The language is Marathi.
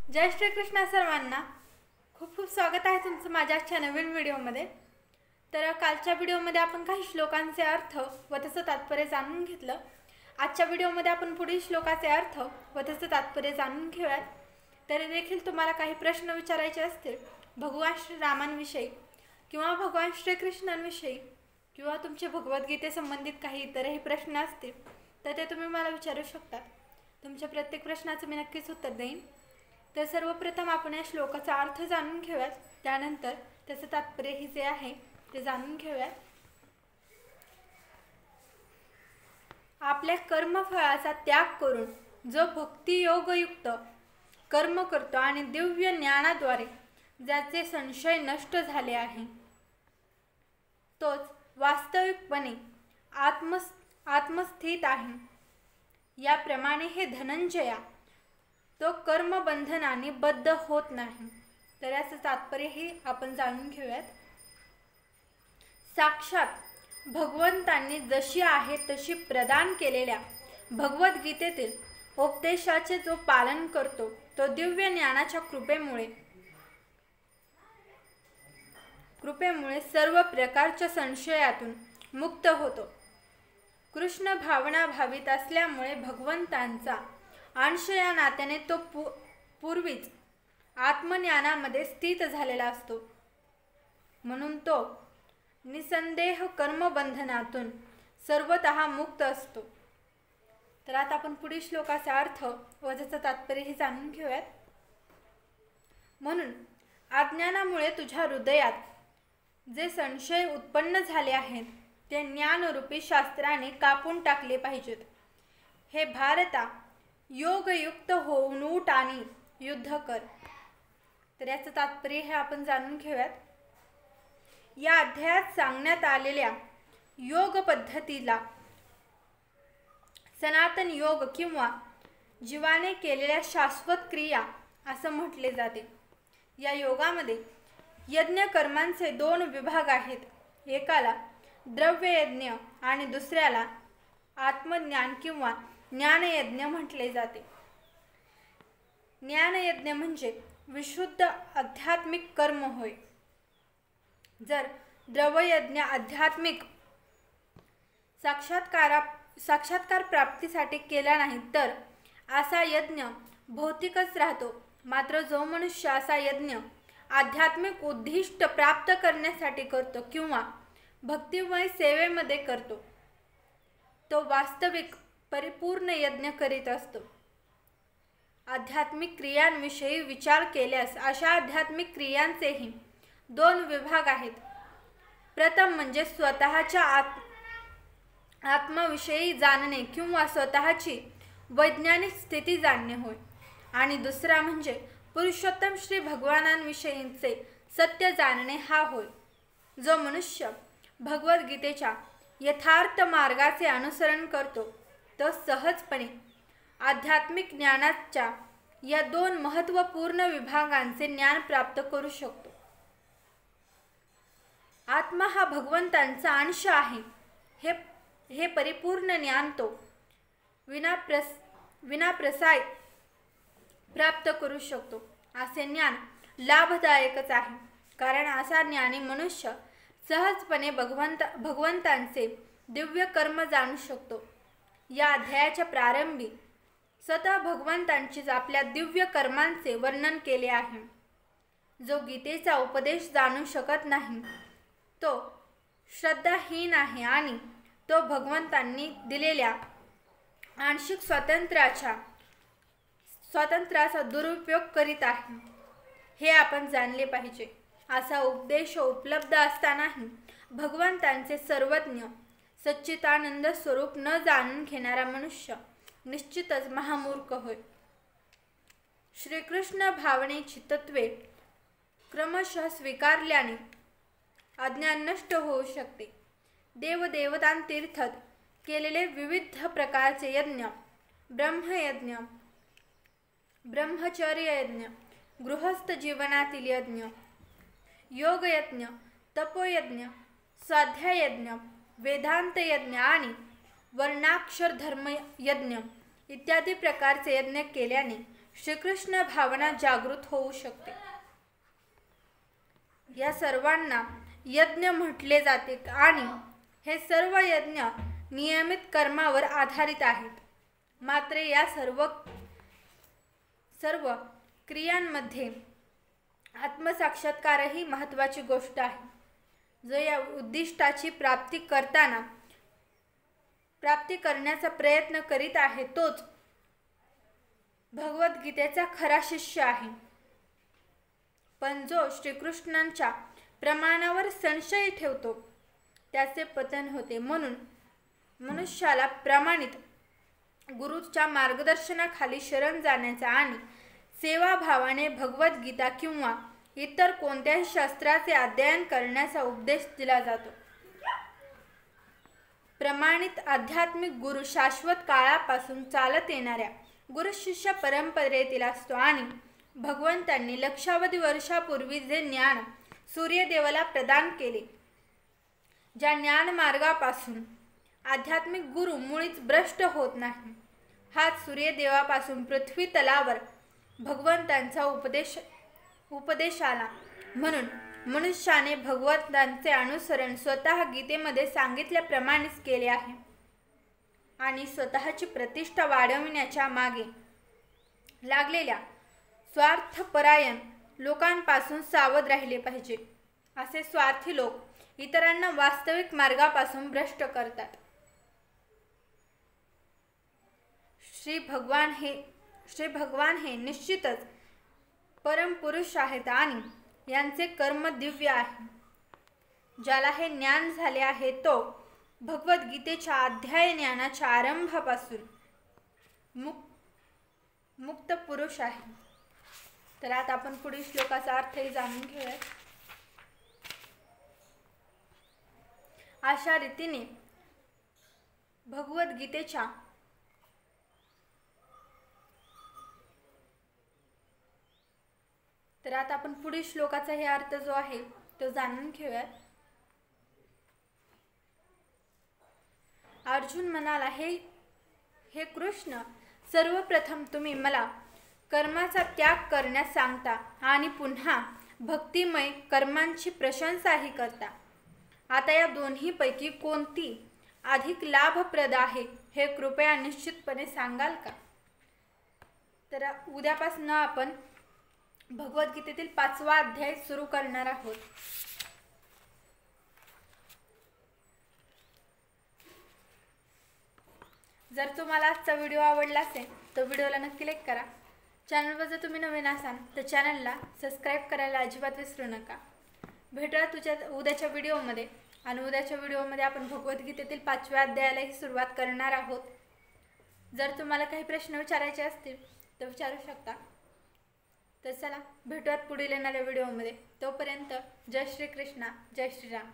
जय श्री कृष्ण सर्वांना। खूप खूप स्वागत आहे तुमचं माझ्या आजच्या नवीन व्हिडिओमध्ये। तर कालच्या व्हिडिओमध्ये आपण काही श्लोकांचे अर्थ व त्याचं तात्पर्य जाणून घेतलं। आजच्या व्हिडिओमध्ये आपण पुढील श्लोकाचे अर्थ व त्याचं तात्पर्य जाणून घेऊयात। तरी देखील तुम्हाला काही प्रश्न विचारायचे असतील भगवान श्री रामांविषयी किंवा भगवान श्री कृष्णांविषयी किंवा तुमचे भगवद्गीते संबंधित काही इतरही प्रश्न असतील तर ते तुम्ही मला विचारू शकता। तुमच्या प्रत्येक प्रश्नाचं मी नक्कीच उत्तर देईन। तर सर्वप्रथम आपण या श्लोकाचा अर्थ जाणून घेऊयात, त्यानंतर त्याचं तात्पर्य ही जे आहे ते जाणून घेऊयात। आपल्या कर्मफळाचा त्याग करून जो भक्ती योगयुक्त कर्म करतो आणि दिव्य ज्ञानाद्वारे ज्याचे संशय नष्ट झाले आहे तोच वास्तविकपणे आत्मस्थित आहे। याप्रमाणे हे धनंजया तो कर्मबंधनाने बद्ध होत नाही। तर याचं तात्पर्य हे आपण जाणून घेऊयात। साक्षात भगवंतांनी जशी आहे तशी प्रदान केलेल्या भगवद्गीतेतील उपदेशाचे जो पालन करतो तो दिव्य ज्ञानाच्या कृपेमुळे सर्व प्रकारच्या संशयातून मुक्त होतो। कृष्ण भावना भावित असल्यामुळे भगवंतांचा अंश या नात्याने तो पूर्वीच आत्मज्ञानामध्ये स्थित झालेला असतो, म्हणून तो निसंदेह कर्मबंधनातून सर्वतः मुक्त असतो। तर आता आपण पुढील श्लोकाचा अर्थ व त्याचं तात्पर्य हे जाणून घेऊयात। म्हणून अज्ञानामुळे तुझ्या हृदयात जे संशय उत्पन्न झाले आहेत ते ज्ञानरूपी शास्त्राने कापून टाकले पाहिजेत। हे भारता योगयुक्त होऊन उठ आणि युद्ध कर। तर याचं तात्पर्य हे आपण जाणून घेऊयात। या अध्यायात सांगण्यात आलेल्या योग पद्धतीला सनातन योग किंवा जीवाने केलेल्या शाश्वत क्रिया असं म्हटले जाते। या योगामध्ये यज्ञ कर्मांचे दोन विभाग आहेत, एकाला द्रव्ययज्ञ आणि दुसऱ्याला आत्मज्ञान किंवा ज्ञानयज्ञ म्हटले जाते। ज्ञानयज्ञ म्हणजे विशुद्ध आध्यात्मिक कर्म होय। जर द्रव्ययज्ञ आध्यात्मिक साक्षात्कार प्राप्तीसाठी केला नाही तर असा यज्ञ भौतिकच राहतो। मात्र जो मनुष्य असा यज्ञ आध्यात्मिक उद्दिष्ट प्राप्त करण्यासाठी करतो किंवा भक्तिमय सेवेमध्ये करतो तो वास्तविक परिपूर्ण यज्ञ करीत असतो। आध्यात्मिक क्रियांविषयी विचार केल्यास अशा आध्यात्मिक क्रियांचेही दोन विभाग आहेत। प्रथम म्हणजे स्वतःच्या आत्म्याविषयी जाणणे किंवा स्वतःची वैज्ञानिक स्थिती जाणणे होय, आणि दुसरा म्हणजे पुरुषोत्तम श्री भगवानांविषयीचे सत्य जाणणे हा होय। जो मनुष्य भगवद्गीतेच्या यथार्थ मार्गाचे अनुसरण करतो तो सहजपणे आध्यात्मिक ज्ञानाच्या या दोन महत्त्वपूर्ण विभागांचे ज्ञान प्राप्त करू शकतो। आत्मा हा भगवंतांचा अंश आहे हे परिपूर्ण ज्ञान तो विनाप्रसाय प्राप्त करू शकतो। असे ज्ञान लाभदायकच आहे, कारण असा ज्ञानी मनुष्य सहजपणे भगवंतांचे दिव्य कर्म जाणू शकतो। या अध्यायाच्या प्रारंभी स्वतः भगवंतांचीच आपल्या दिव्य कर्मांचे वर्णन केले आहे। जो गीतेचा उपदेश जाणू शकत नाही तो श्रद्धाहीन आहे आणि तो भगवंतांनी दिलेल्या आंशिक स्वातंत्र्याचा दुरुपयोग करीत आहे हे आपण जाणले पाहिजे। असा उपदेश उपलब्ध असतानाही भगवंतांचे सर्वज्ञ सच्चिदानंद स्वरूप न जाणून घेणारा मनुष्य निश्चितच महामूर्ख होय। श्रीकृष्ण भावनेची तत्वे क्रमशः स्वीकारल्याने अज्ञान नष्ट होऊ शकते। देवदेवतांतीर्थत केलेले विविध प्रकारचे यज्ञ, ब्रह्मयज्ञ, ब्रह्मचर्य यज्ञ, गृहस्थ जीवनातील यज्ञ, योगयज्ञ, तपोयज्ञ, स्वाध्याययज्ञ, वेदांत यज्ञ आणि वर्णाक्षर धर्म यज्ञ इत्यादी प्रकारचे यज्ञ केल्याने श्रीकृष्ण भावना जागृत होऊ शकते। या सर्वांना यज्ञ म्हटले जाते आणि हे सर्व यज्ञ नियमित कर्मावर आधारित आहेत। मात्र या सर्व क्रियांमध्ये आत्मसाक्षात्कारही महत्त्वाची गोष्ट आहे। जो या उद्दिष्टाची प्राप्ती करण्याचा प्रयत्न करीत आहे तोच भगवद्गीतेचा खरा शिष्य आहे। पण जो श्रीकृष्णांच्या प्रमाणावर संशय ठेवतो त्याचे पतन होते। म्हणून मनुष्याला प्रमाणित गुरूच्या मार्गदर्शनाखाली शरण जाण्याचा आणि सेवाभावाने भगवद्गीता किंवा इतर कोणत्याही शास्त्राचे अध्ययन करण्याचा उपदेश दिला जातो। प्रमाणित आध्यात्मिक गुरु शाश्वत काळापासून चालत येणाऱ्या गुरुशिष्य परंपरेतील असतो आणि भगवंतांनी लक्षावधी वर्षापूर्वी जे ज्ञान सूर्यदेवाला प्रदान केले, ज्या ज्ञान मार्गापासून आध्यात्मिक गुरु मुळीच भ्रष्ट होत नाही, हाच सूर्यदेवापासून पृथ्वी तलावर भगवंतांचा उपदेश आला। म्हणून मनुष्याने भगवंतांचे अनुसरण स्वतः गीतेमध्ये सांगितल्याप्रमाणेच केले आहे आणि स्वतःची प्रतिष्ठा वाढविण्याच्या मागे लागलेल्या स्वार्थपरायण लोकांपासून सावध राहिले पाहिजे। असे स्वार्थी लोक इतरांना वास्तविक मार्गापासून भ्रष्ट करतात। श्री भगवान हे निश्चितच परमपुरुष आहेत आणि यांचे कर्म दिव्य आहे। ज्याला हे ज्ञान झाले आहे तो भगवद्गीतेच्या अध्याय ज्ञानाच्या आरंभापासून मुक्त पुरुष आहे। तर आता आपण पुढील श्लोकाचा अर्थही जाणून घेऊया। अशा रीतीने भगवद्गीतेच्या तर आता आपण पुढील श्लोकाचा हे अर्थ जो आहे तो जाणून घेऊया। अर्जुन म्हणाला, हे कृष्ण, सर्वप्रथम तुम्ही मला कर्माचा त्याग करण्यास सांगता आणि पुन्हा भक्तिमय कर्मांची प्रशंसाही करता। आता या दोन्हीपैकी कोणती अधिक लाभप्रद आहे हे कृपया निश्चितपणे सांगाल का? तर उद्यापासून आपण भगवद्गीतेतील 5वा अध्याय सुरू करणार आहोत। जर तुम्हाला आजचा व्हिडिओ आवडला असेल तर व्हिडिओला नक्की लाईक करा। चॅनलवर जर तुम्ही नवीन असाल तर चॅनलला सबस्क्राईब करायला अजिबात विसरू नका। भेटूया उद्याच्या व्हिडिओमध्ये आणि उद्याच्या व्हिडिओमध्ये आपण भगवद्गीतेतील 5व्या अध्यायालाही सुरुवात करणार आहोत। जर तुम्हाला काही प्रश्न विचारायचे असतील तर विचारू शकता। तर चला भेटूयात पुढील येणाऱ्या व्हिडिओमध्ये। तोपर्यंत जय श्री कृष्ण, जय श्रीराम।